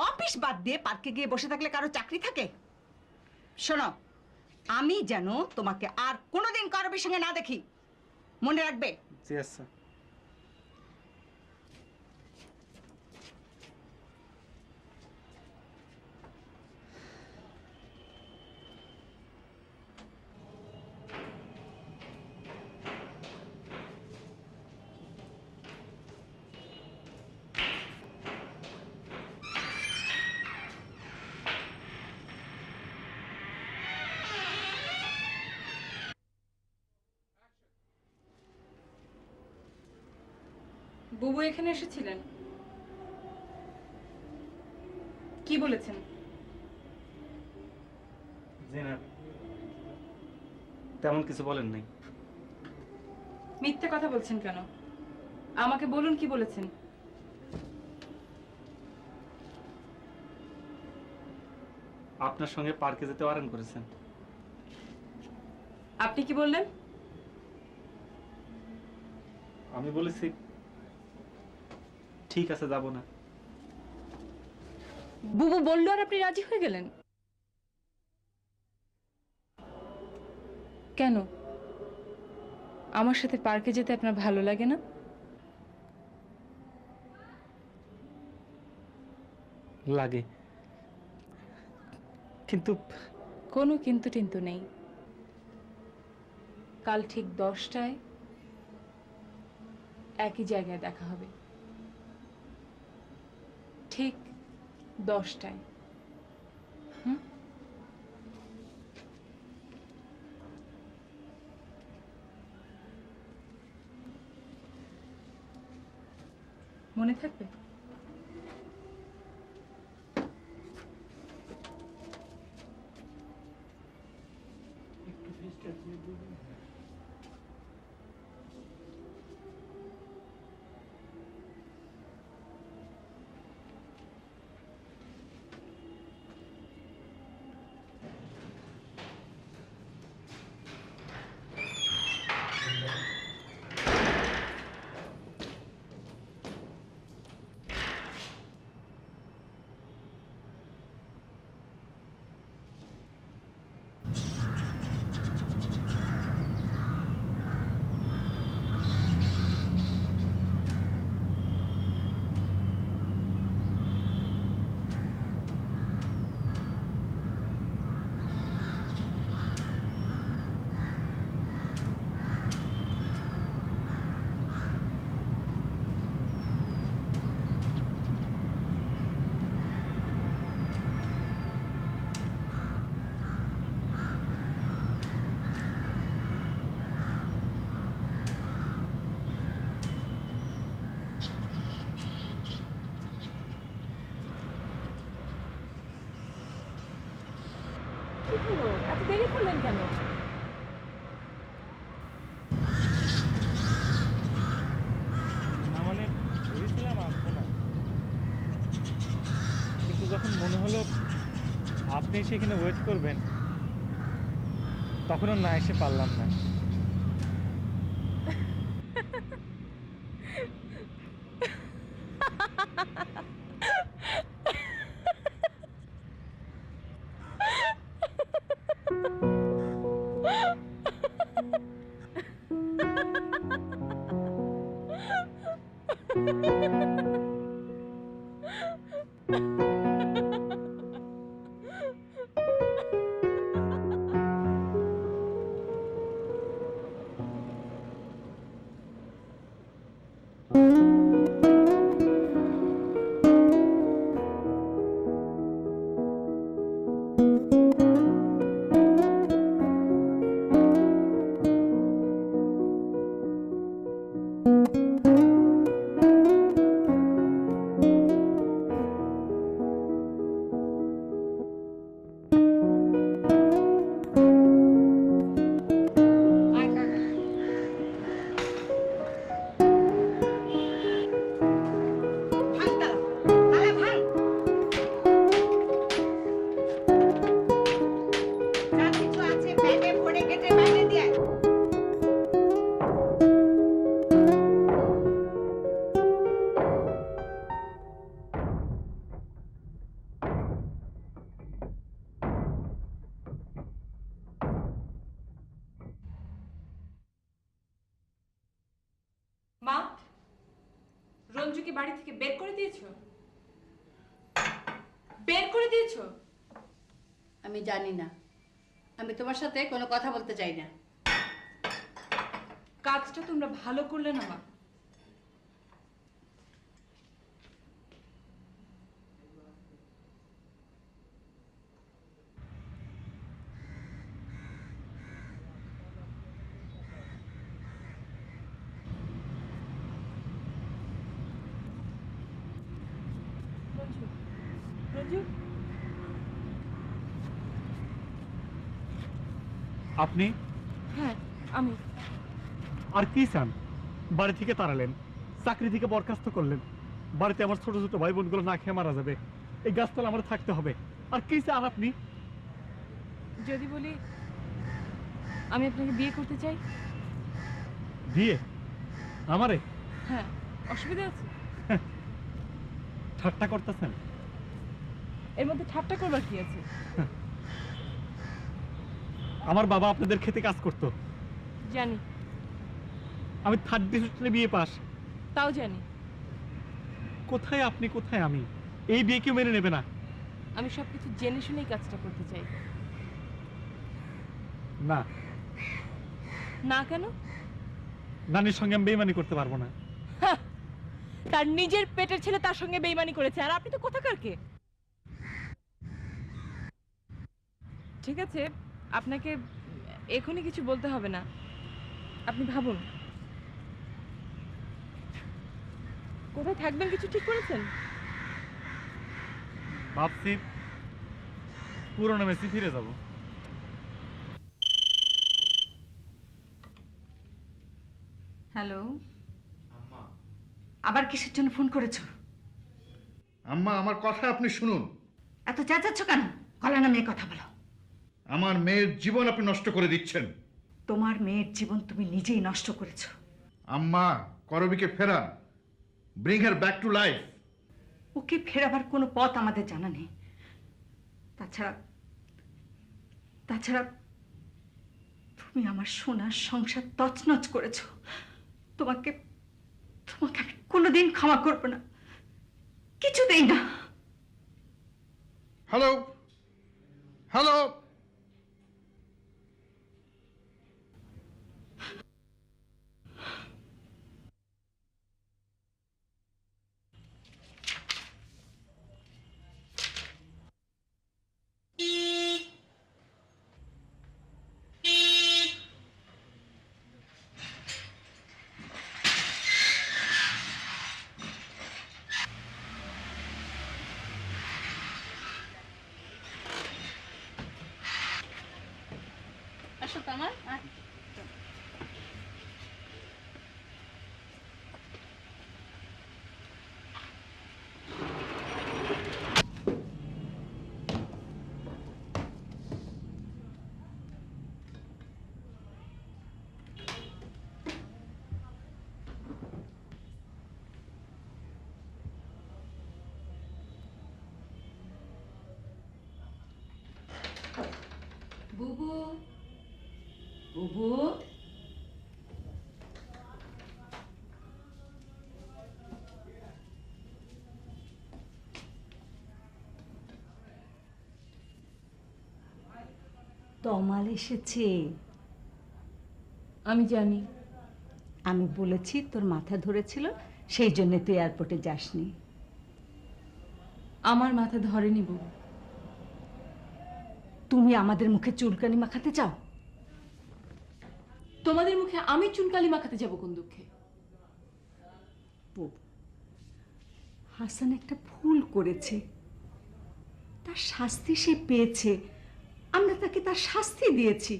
অফিস বাদ দিয়ে পার্কে গিয়ে বসে থাকলে কারো চাকরি থাকে? শোনো, আমি যেন তোমাকে আর কোনোদিন করবীর সঙ্গে না দেখি, মনে রাখবে? জি আচ্ছা। বুবু এখানে এসেছিলেন, কি বলেছেন? জি না, তেমন কিছু বলেন নাই। মিথ্যে কথা বলছেন কেন? আমাকে বলুন কি বলেছেন। আপনার সঙ্গে পার্কে যেতে বারণ করেছেন। আপনি কি বললেন? আমি বলেছি ঠিক আছে, যাব না। বুবু বললো আর আপনি রাজি হয়ে গেলেন? কেন? আমার সাথে পার্কে যেতে আপনার ভালো লাগে না? লাগে, কিন্তু কোনো কিন্তু টিন্তু নেই। কাল ঠিক 10টায় একই জায়গায় দেখা হবে, ঠিক 10টায়। মনে থাকবে? কি হলো, এত দেরি করলেন কেন? না মানে ভেবেছিলাম আসবো না, কিন্তু যখন মনে হলো আপনি এসে এখানে ওয়েট করবেন তখন আর না এসে পারলাম না। মা, রঞ্জুকে বাড়ি থেকে বের করে দিয়েছো? বের করে দিয়েছো? আমি জানি না, আমি তোমার সাথে কোনো কথা বলতে চাই না। কাজটা তোমরা ভালো করলে না মা। রঞ্জু, রঞ্জু, আপনি? হ্যাঁ আমি। আর কি চান? বাড়ি থেকে তাড়ালেন, চাকরি থেকে বরখাস্ত করলেন, বাড়িতে আমার ছোট ছোট ভাই বোনগুলো না খেয়ে মারা যাবে, এই গাছতলা আমার থাকতে হবে। আর কি চান আপনি? যদি বলি আমি আপনাকে বিয়ে করতে চাই? বিয়ে? আমারে? হ্যাঁ, অসুবিধা আছে? ঠাট্টা করতেছেন? এর মধ্যে ঠাট্টা করবার কি আছে? আমার বাবা আপনাদের খেতে কাজ করতো, জানি। আমি 3rd ডিভিশনে বিয়ে পাস। তাও জানি। কোথায় আপনি, কোথায় আমি? এই বিয়ে কেউ মেনে নেবে না। আমি সবকিছু জেনে শুনেই কাজটা করতে চাই। না। না কেন? নানির সঙ্গে আমি বেইমানি করতে পারবো না। হাহ, তার নিজের পেটের ছেলে তার সঙ্গে বেইমানি করেছে, আর আপনি তো কোথাকার কে? ঠিক আছে, আপনাকে এখনই কিছু বলতে হবে না, আপনি ভাবুন। কোথায় থাকবেন কিছু ঠিক করেছেন? ভাবছি পুরোনো মেসি ফিরে যাব। হ্যালো, আবার কিসের জন্য ফোন করেছো? আম্মা, আমার কথা আপনি শুনুন। এত চেঁচাচ্ছ কেন? গলা নামিয়ে কথা বলো। আমার মেয়ের জীবন আপনি নষ্ট করে দিচ্ছেন। তোমার মেয়ের জীবন তুমি নিজেই নষ্ট করেছো। আম্মা, করবীকে ফেরান। Bring her back to life. ওকে ফেরাবার কোনো পথ আমাদের জানা নেই। তাছাড়া তাছাড়া তুমি আমার সোনার সংসার তছনছ করেছো। তোমাকে তোমাকে আমি কোনোদিন ক্ষমা করবো না, কিছুতেই না। Hello, hello. আসো তো আমার বুবু বুবু তমাল এসেছে। আমি জানি। আমি বলেছি তোর মাথা ধরেছিল, সেই জন্য তুই এয়ারপোর্টে যাসনি। আমার মাথা ধরেনি বুবু। তুমি আমাদের মুখে চুলকানি মাখাতে চাও? তোমাদের মুখে আমি চুনকালি মাখাতে যাব কোন দুঃখে? হাসান একটা ভুল করেছে, তার শাস্তি সে পেয়েছে, আমরা তাকে তার শাস্তি দিয়েছি।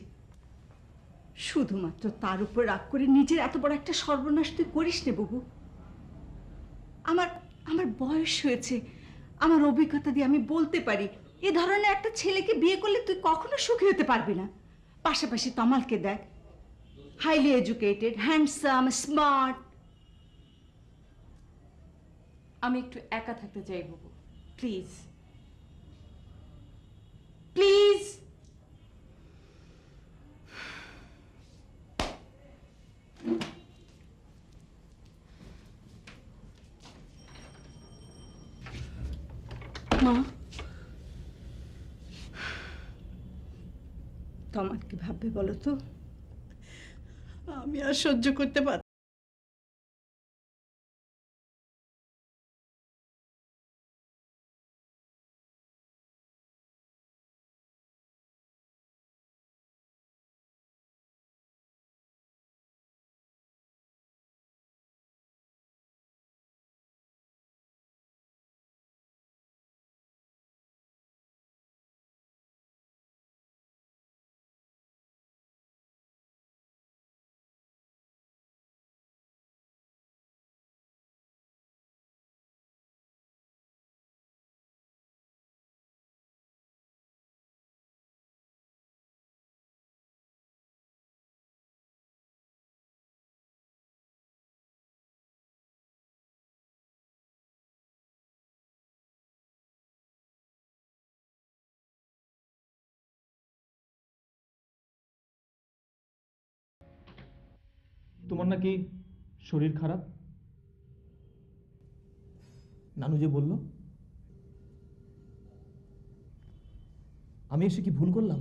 শুধুমাত্র তার উপর রাগ করে নিজের এত বড় একটা সর্বনাশ তুই করিস নে বাবু। আমার আমার বয়স হয়েছে, আমার অভিজ্ঞতা দিয়ে আমি বলতে পারি এ ধরনের একটা ছেলেকে বিয়ে করলে তুই কখনো সুখী হতে পারবি না। পাশাপাশি তমালকে দেখ, হাইলি এডুকেটেড, হ্যান্ডসাম, স্মার্ট। আমি একটু একা থাকতে চাই বুবু, প্লিজ প্লিজ। মা, তোমার কি ভাববে বলো তো? আমি আর সহ্য করতে পার তোমার নাকি শরীর খারাপ, নানু যে বলল। আমি এসে কি ভুল করলাম?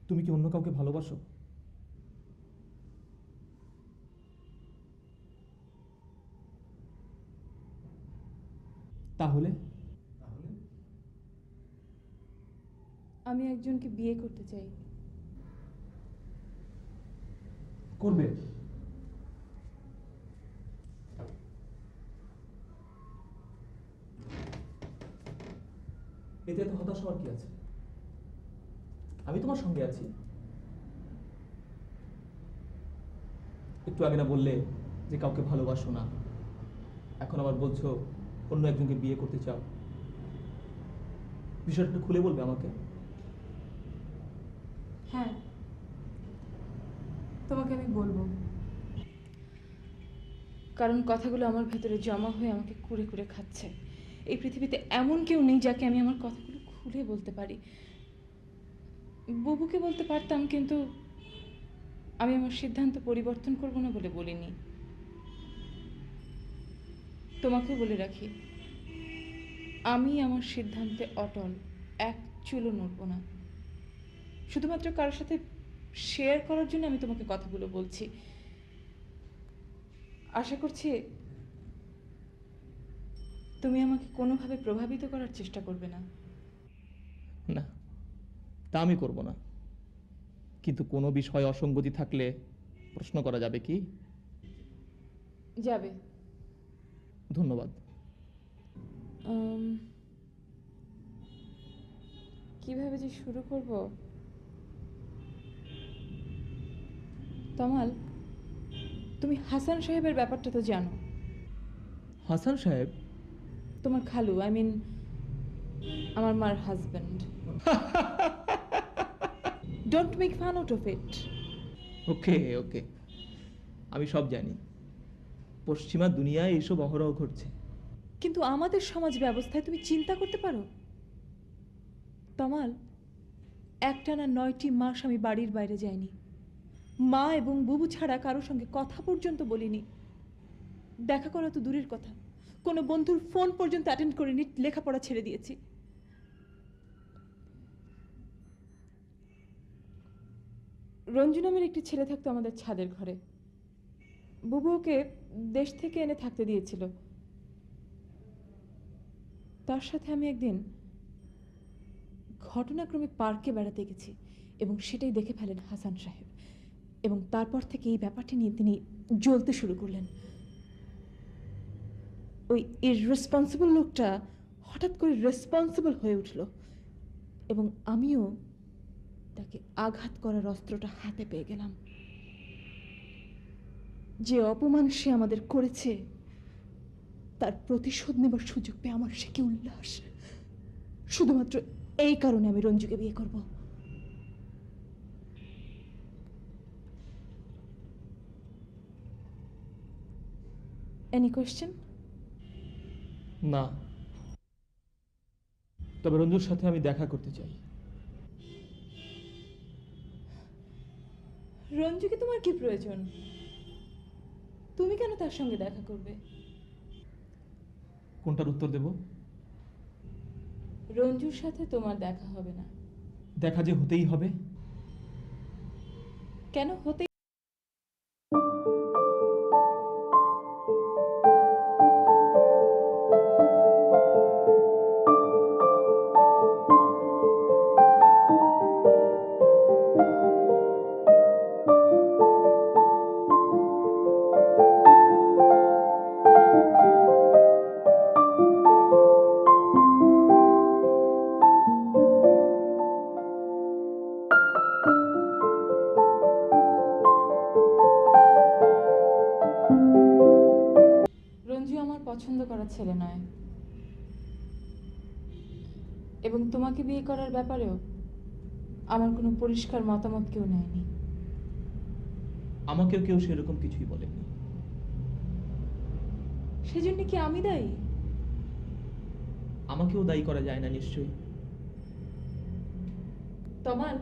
তুমি কি অন্য কাউকে ভালোবাসো? তাহলে আমি একজনকে বিয়ে করতে চাই। করবে? এতে এত হতাশ হওয়ার কি আছে? আমি তোমার সঙ্গে আছি। একটু আগে না বললে যে কাউকে ভালোবাসো না, এখন আবার বলছো অন্য একজনকে বিয়ে করতে চাও। বিষয়টা একটু খুলে বলবে আমাকে? হ্যাঁ, তোমাকে আমি বলবো, কারণ কথাগুলো আমার ভেতরে জমা হয়ে আমাকে কুরে কুরে খাচ্ছে। এই পৃথিবীতে এমন কেউ নেই যাকে আমি আমার কথাগুলো খুলে বলতে পারি। বুবুকে বলতে পারতাম, কিন্তু আমি আমার সিদ্ধান্ত পরিবর্তন করব না বলে বলিনি। তোমাকেও বলে রাখি, আমি আমার সিদ্ধান্তে অটল, এক চুলও নড়ব না। শুধুমাত্র কারোর সাথে শেয়ার করার জন্য আমি তোমাকে কথাগুলো বলছি। আশা করছি তুমি আমাকে কোনোভাবে প্রভাবিত করার চেষ্টা করবে না। না, তা আমি করব না, কিন্তু কোনো বিষয়ে অসঙ্গতি থাকলে প্রশ্ন করা যাবে কি? যাবে। ধন্যবাদ। কিভাবে যে শুরু করব? তমাল, তুমি হাসান সাহেবের ব্যাপারটা তো জানো। হাসান সাহেব? তোমার খালু, আই মিন আমার মার husband. Don't make fun out of it. Okay okay, আমি সব জানি। পশ্চিমা দুনিয়ায় এইসব অহরহ ঘটছে। কিন্তু আমাদের সমাজ ব্যবস্থায় তুমি চিন্তা করতে পারো, তমাল, একটানা 9টি মাস আমি বাড়ির বাইরে যাইনি। মা এবং বুবু ছাড়া কারোর সঙ্গে কথা পর্যন্ত বলিনি। দেখা করা তো দূরের কথা, কোনো বন্ধুর ফোন পর্যন্ত অ্যাটেন্ড করিনি, লেখাপড়া ছেড়ে দিয়েছি। রঞ্জু নামের একটি ছেলে থাকতো আমাদের ছাদের ঘরে। বুবু ওকে দেশ থেকে এনে থাকতে দিয়েছিল। তার সাথে আমি একদিন ঘটনাক্রমে পার্কে বেড়াতে গেছি এবং সেটাই দেখে ফেলেন হাসান সাহেব, এবং তারপর থেকে এই ব্যাপারটি নিয়ে তিনি জ্বলতে শুরু করলেন। ওই ইররেসপন্সিবল লোকটা হঠাৎ করে রেসপন্সিবল হয়ে উঠল এবং আমিও তাকে আঘাত করার অস্ত্রটা হাতে পেয়ে গেলাম। যে অপমান সে আমাদের করেছে তার প্রতিশোধ নেবার সুযোগ পেয়ে আমার সে কি উল্লাস! শুধুমাত্র এই কারণে আমি রঞ্জুকে বিয়ে করব। Any question? না, তবে রঞ্জুর সাথে আমি দেখা করতে চাই। রঞ্জুকে তোমার কি প্রয়োজন? তুমি কেন তার সঙ্গে দেখা করবে? কোনটার উত্তর দেব? রঞ্জুর সাথে তোমার দেখা হবে না। দেখা যে হতেই হবে। কেন হতে? রঞ্জু আমার পছন্দ করা ছেলে নয়, এবং তোমাকে বিয়ে করার ব্যাপারেও আমার কোনো পরিষ্কার মতামত কেউ নেয়নি। আমাকেও কেউ সেরকম কিছুই বলেনি। সেজন্য কি আমি দায়ী? আমাকেও দায়ী করা যায় না নিশ্চয়ই। তমাল,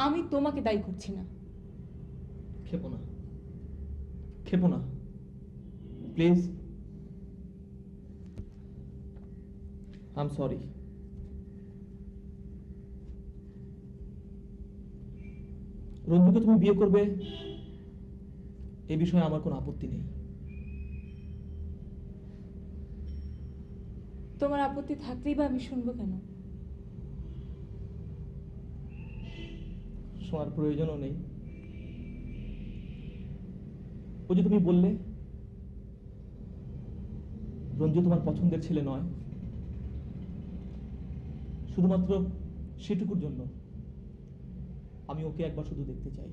আমি তোমাকে দায়ী করছি না। খেপো না, খেপো না প্লিজ। I am sorry. রঞ্জুকে তুমি বিয়ে করবে এ বিষয়ে আমার কোনো আপত্তি নেই। তোমার আপত্তি থাকলেই বা আমি শুনবো কেন? শোনার প্রয়োজনও নেই। ওই যে তুমি বললে রঞ্জু তোমার পছন্দের ছেলে নয়, শুধুমাত্র সেটুকুর জন্য আমি ওকে একবার শুধু দেখতে চাই।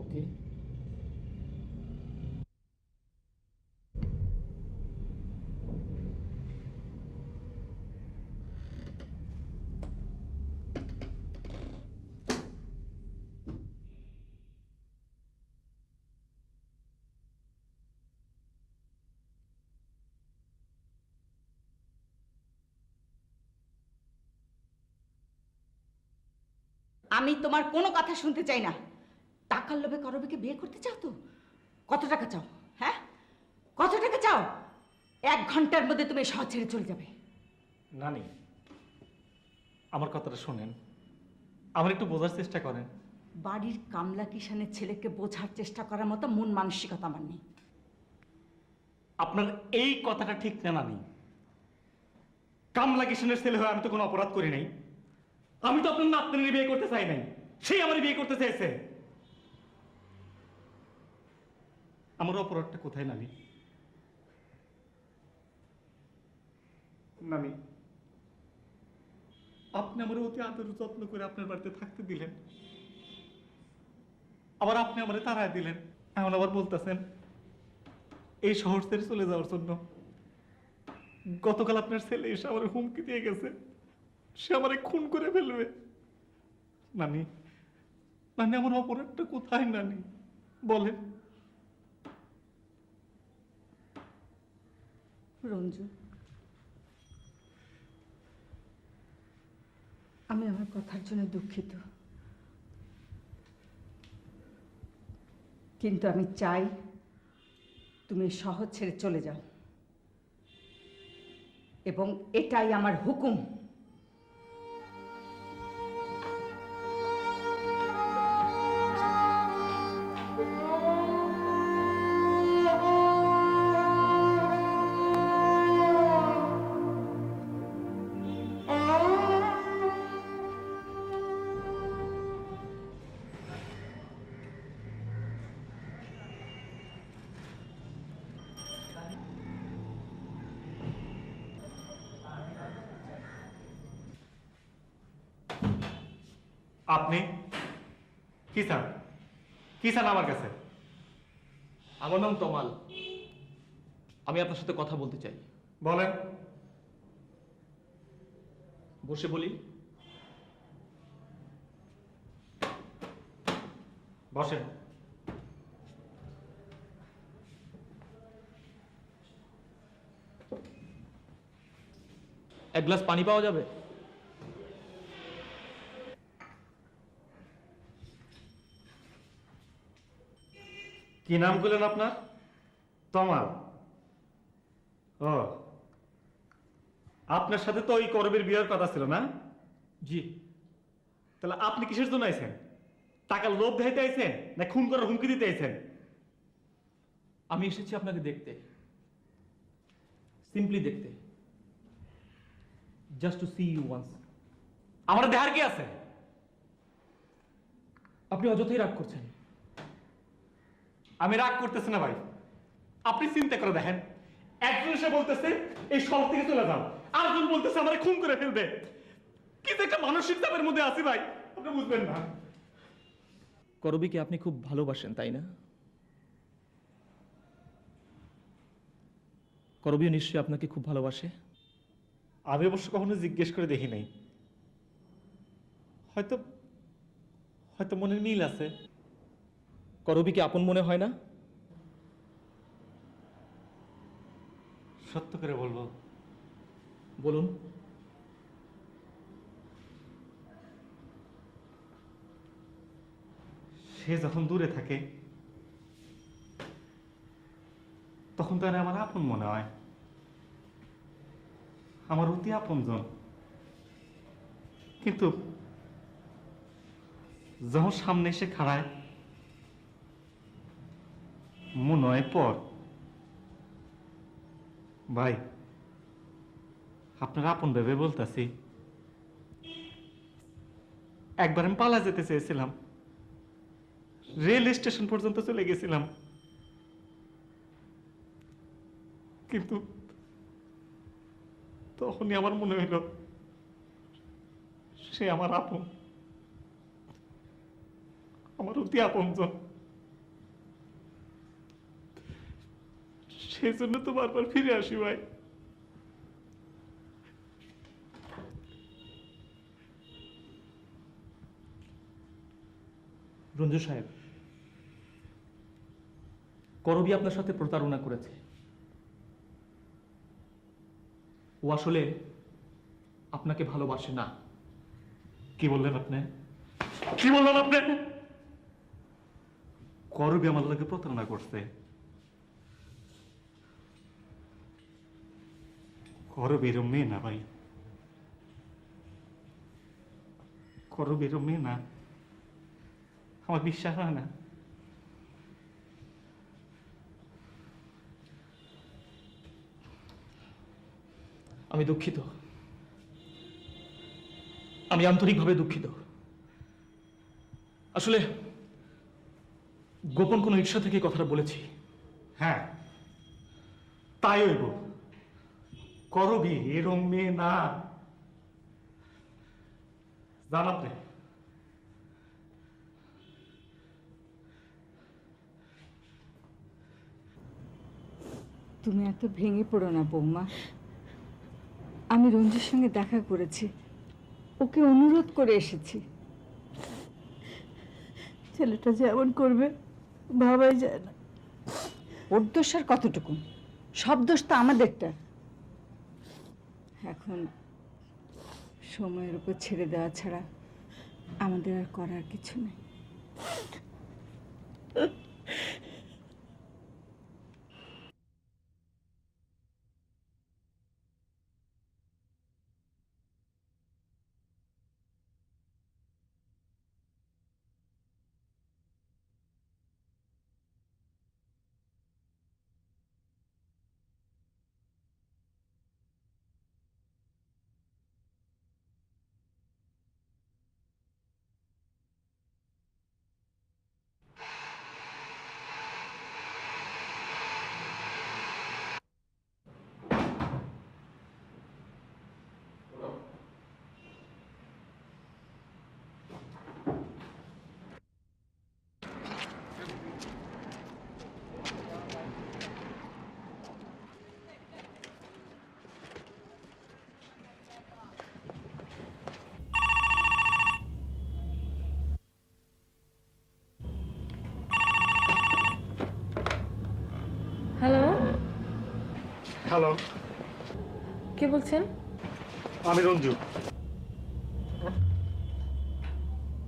ওকে? আমি তোমার কোনো কথা শুনতে চাই না। টাকার লোভে করবীকে বিয়ে করতে চাও তো? কত টাকা চাও? হ্যাঁ, কত টাকা চাও? 1 ঘন্টার মধ্যে তুমি শহর ছেড়ে চলে যাবে। নানি, আমার কথাটা শোনেন, আমার একটু বোঝার চেষ্টা করেন। বাড়ির কামলা কিষানের ছেলেকে বোঝার চেষ্টা করার মতো মন মানসিকতা আমার নেই। আপনার এই কথাটা ঠিক না নানি। কামলা কিষানের ছেলে হয়ে আমি তো কোনো অপরাধ করি নাই। আমি তো আপনার নাতনির বিয়ে করতে চাই নাই, সেই আমার বিয়ে করতে চেয়েছে। আমার অপরাধটা কোথায় নানি? নানি, আপনি আমার অতি আদর যত্ন করে আপনার বাড়িতে থাকতে দিলেন, আবার আপনি আমারে তাড়ায় দিলেন। এখন আবার বলতেছেন এই শহর ছেড়ে চলে যাওয়ার জন্য। গতকাল আপনার ছেলে এসে আমার হুমকি দিয়ে গেছে, সে আমারে খুন করে ফেলবে। নানি, নানি আমার অপরাধটা কোথায় নানি বলেন? রঞ্জু, আমি আমার কথার জন্য দুঃখিত, কিন্তু আমি চাই তুমি এই শহর ছেড়ে চলে যাও, এবং এটাই আমার হুকুম। আপনি কি চান? কি চান আমার কাছে? আমার নাম তমাল, আমি আপনার সাথে কথা বলতে চাই। বলেন। বসে বলি? বসেন। এক গ্লাস পানি পাওয়া যাবে? কি নাম করলেন আপনার? তমাল। ও, আপনার সাথে তো ওই করবীর বিয়ের কথা ছিল না? জি। তাহলে আপনি কিসের জন্য আইছেন? টাকার লোভ দেখাইতে আইছেন না খুন করার হুমকি দিতে আইছেন? আমি এসেছি আপনাকে দেখতে, সিম্পলি দেখতে, just to see you once. আমার দেহার কি আছে? আপনি অযথাই রাগ করছেন। আমি রাগ করতেছি না ভাই, আপনি চিন্তা করে দেখেন, একজন এসে বলতেছে এই শহর থেকে চলে যাও, আরেকজন বলতেছে আমার খুন করে ফেলবে। কিন্তু একটা মানসিক চাপের মধ্যে আছি ভাই, আপনি বুঝবেন না। করবীকে আপনি খুব ভালোবাসেন, তাই না? করবীও নিশ্চয়ই আপনাকে খুব ভালোবাসে। আমি অবশ্য কখনো জিজ্ঞেস করে দেখি নাই, হয়তো হয়তো মনের মিল আছে। করবীকে আপন মনে হয় না? সত্য করে বলবো, বলুন। সে যখন দূরে থাকে তখন তো আর আমার আপন মনে হয়, আমার অতি আপনজন। কিন্তু যখন সামনে এসে খাড়ায় মনে হয় পর। ভাই, আপনার আপন ভেবে বলতেছি, একবার আমি পালা যেতে চেয়েছিলাম, রেল স্টেশন পর্যন্ত চলে গেছিলাম, কিন্তু তখনই আমার মনে হইল সে আমার আপন, আমার অতি আপনজন। সেই জন্য তো বারবার ফিরে আসি ভাই। রঞ্জু সাহেব, করবী আপনার সাথে প্রতারণা করেছে। ও আসলে আপনাকে ভালোবাসে না। কি বললেন আপনি? কি বললেন আপনি? করবী আমার লোকে প্রতারণা করছে? করবীর মেয়ে না ভাই, করবীর মেয়ে না, আমার বিশ্বাস হয় না। আমি দুঃখিত, আমি আন্তরিকভাবে দুঃখিত। আসলে গোপন কোনো ঈর্ষা থেকে কথাটা বলেছি। হ্যাঁ, তাই হইব। করবি এরম মেয়ে না জান আপনি। তুমি এত ভেঙে পড়ো না বৌমা। আমি রঞ্জুর সঙ্গে দেখা করেছি, ওকে অনুরোধ করে এসেছি। ছেলেটা যেমন করবে ভাবাই যায় না। ওর দোষ আর কতটুকু? সব দোষ তো আমাদেরটা। এখন সময়ের উপর ছেড়ে দেওয়া ছাড়া আমাদের আর করার কিছু নেই। হ্যালো, হ্যালো, কে বলছেন? আমি রঞ্জু।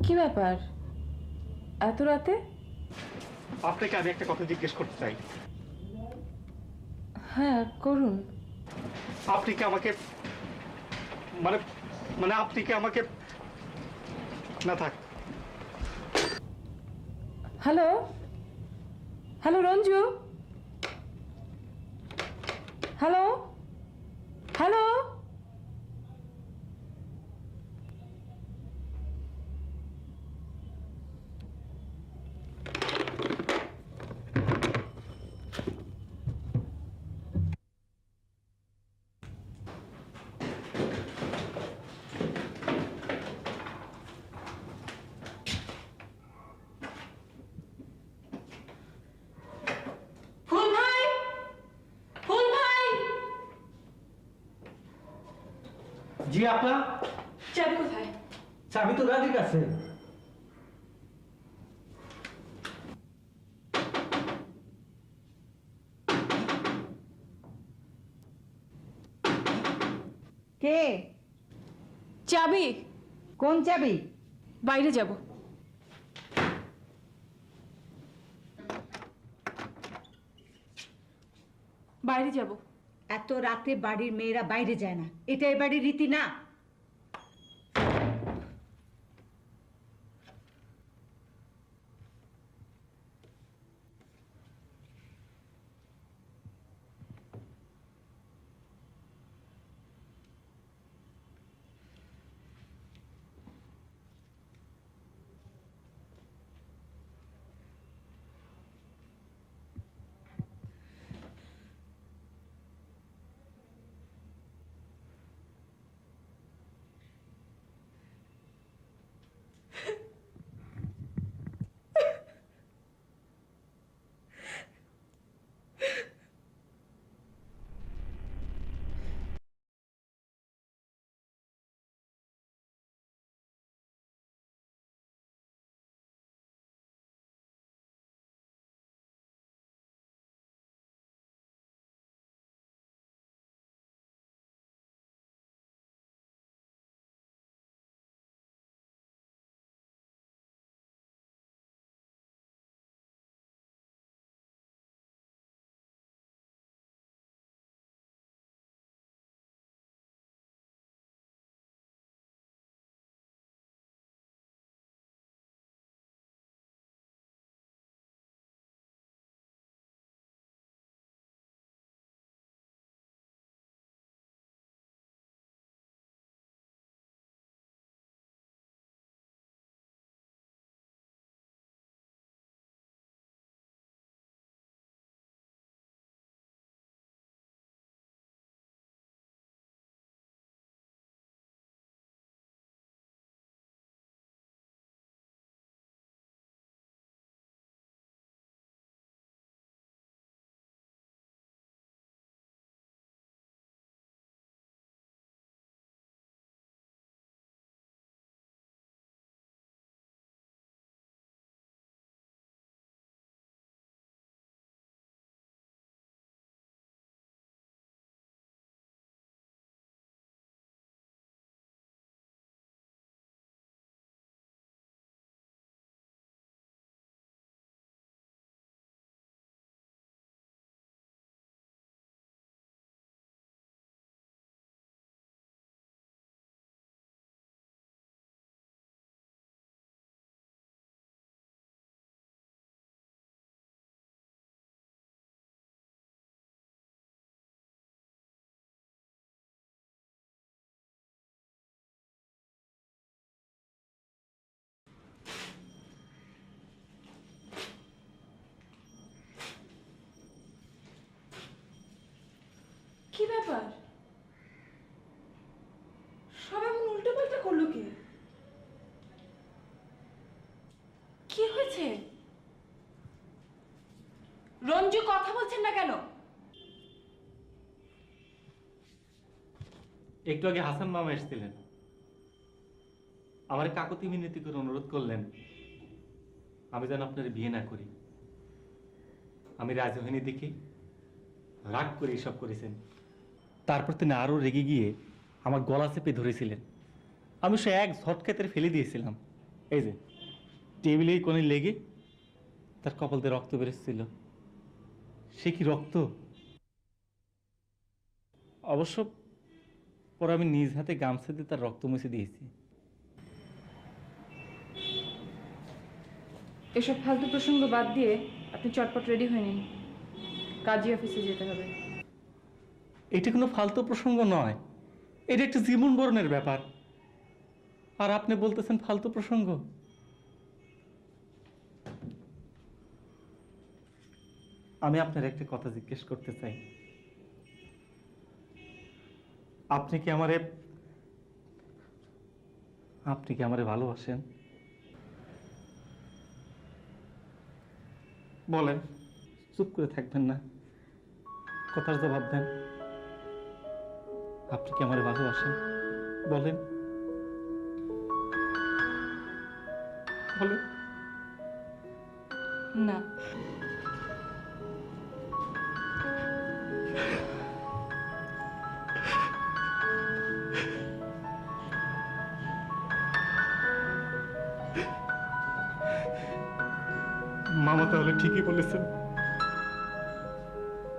কি ব্যাপার এত রাতে? আপনাকে আমি একটা কথা জিজ্ঞেস করতে চাই। হ্যাঁ করুন। আপনি কি আমাকে মানে মানে আপনি কি আমাকে না থাক। Hello, hello Ranju, hello, hello. ফুল ভাই, ফুল ভাই, জি আপা, চাবি কোথায়? চাবি তো দাদির কাছে। কে? চাবি কোন চাবি? বাইরে যাব। বাইরে যাব। এত রাতে বাড়ির মেয়েরা বাইরে যায় না, এটা এ বাড়ির রীতি না। কি ব্যাপার? সব এমন উল্টো পাল্টা করলো কি? কি হয়েছে? রঞ্জু কথা বলছেন না কেন? একটু আগে হাসান মামা এসেছিলেন, আমার কাকতি মিনতি করে অনুরোধ করলেন আমি যেন আপনার বিয়ে না করি। আমি রাজি হইনি দেখি রাগ করে এসব করেছেন। তারপর তিনি আরো রেগে গিয়ে আমার গলা চেপে ধরেছিলেন। আমি সে এক ঝটকাতে ফেলে দিয়েছিলাম। এই যে টেবিলেই কোণে লেগে তার কপাল দিয়ে রক্ত বেরোচ্ছিল। সে কি রক্ত! অবশ্য পরে আমি নিজ হাতে গামছা দিয়ে তার রক্ত মুছে দিয়েছি। এসব ফালতু প্রসঙ্গ বাদ দিয়ে আপনি চটপট রেডি হয়ে নিন, কাজী অফিসে যেতে হবে। এটা কোনো ফালতু প্রসঙ্গ নয়, এটা একটা জীবন বরণের ব্যাপার। আর আপনি বলতেছেন ফালতু প্রসঙ্গ। আমি আপনার একটা কথা জিজ্ঞেস করতে চাই, আপনি কি আমারে ভালোবাসেন? বলেন, চুপ করে থাকবেন না, কথার জবাব দেন। আপনি কি আমারে ভালোবাসেন? বলেন বলেন। না। মামা তাহলে ঠিকই বলেছেন,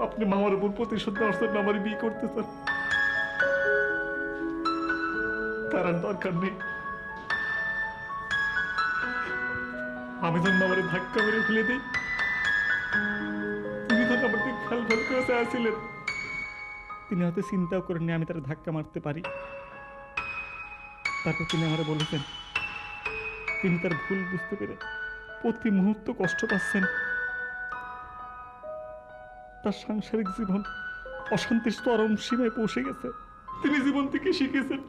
আপনি মামার উপর প্রতিশোধ নেওয়ার জন্য আমার বিয়ে করতে চান। তার আর দরকার নেই। আমি যখন মামারে ধাক্কা মেরে ফেলে দিই, তিনি তখন আমার দিকে ফ্যাল ফ্যাল করে চাইছিলেন। তিনি হয়তো চিন্তাও করেননি আমি তার ধাক্কা মারতে পারি। তারপর তিনি আমারে বলেছেন তিনি তার ভুল বুঝতে পেরে প্রতি মুহূর্ত কষ্ট পাচ্ছেন। তার সাংসারিক জীবন অশান্তির চরম সীমায় পৌঁছে গেছে। তিনি জীবন থেকে শিখেছেন।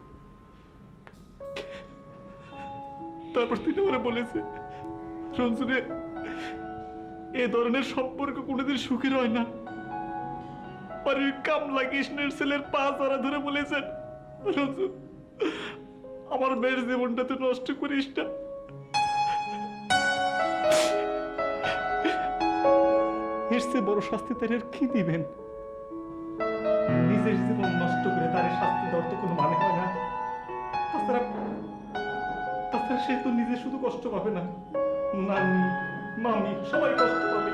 তারপর তিনি আমারে বলেছে, রঞ্জুরে, এ ধরনের সম্পর্ক কোনোদিন সুখের হয় না। আর ওই কামলা কৃষ্ণের ছেলের পা ধরা ধরে বলেছেন, রঞ্জু, আমার মেয়ের জীবনটা তুই নষ্ট করিস না। এর চেয়ে বড় শাস্তি তার আর কি দিবেন? নিজের জীবন নষ্ট করে তার শাস্তি দেওয়ার তো কোনো মানে হয় না। তাছাড়া সে তো নিজে শুধু কষ্ট পাবে না, নানি মামি সবাই কষ্ট পাবে।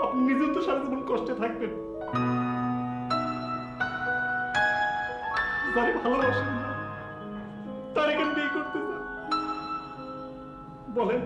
আপনি নিজেও তো সারা জীবন কষ্টে থাকবেন। যারে ভালোবাসেন না তারে কেন বিয়ে করতে চান? বলেন।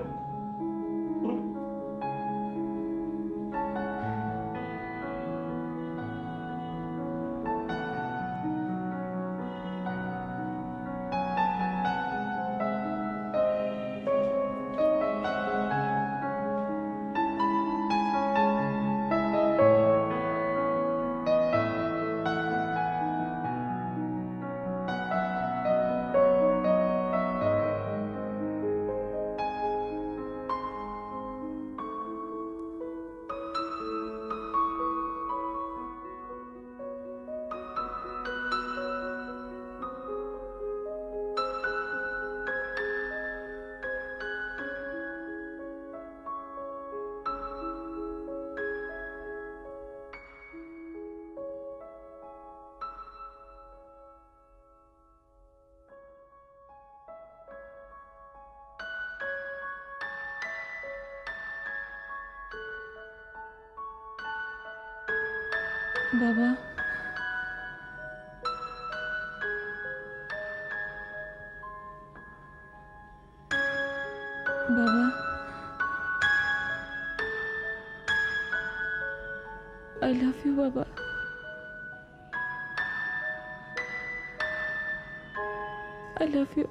বাবা, বাবা, I love you, বাবা। I love you.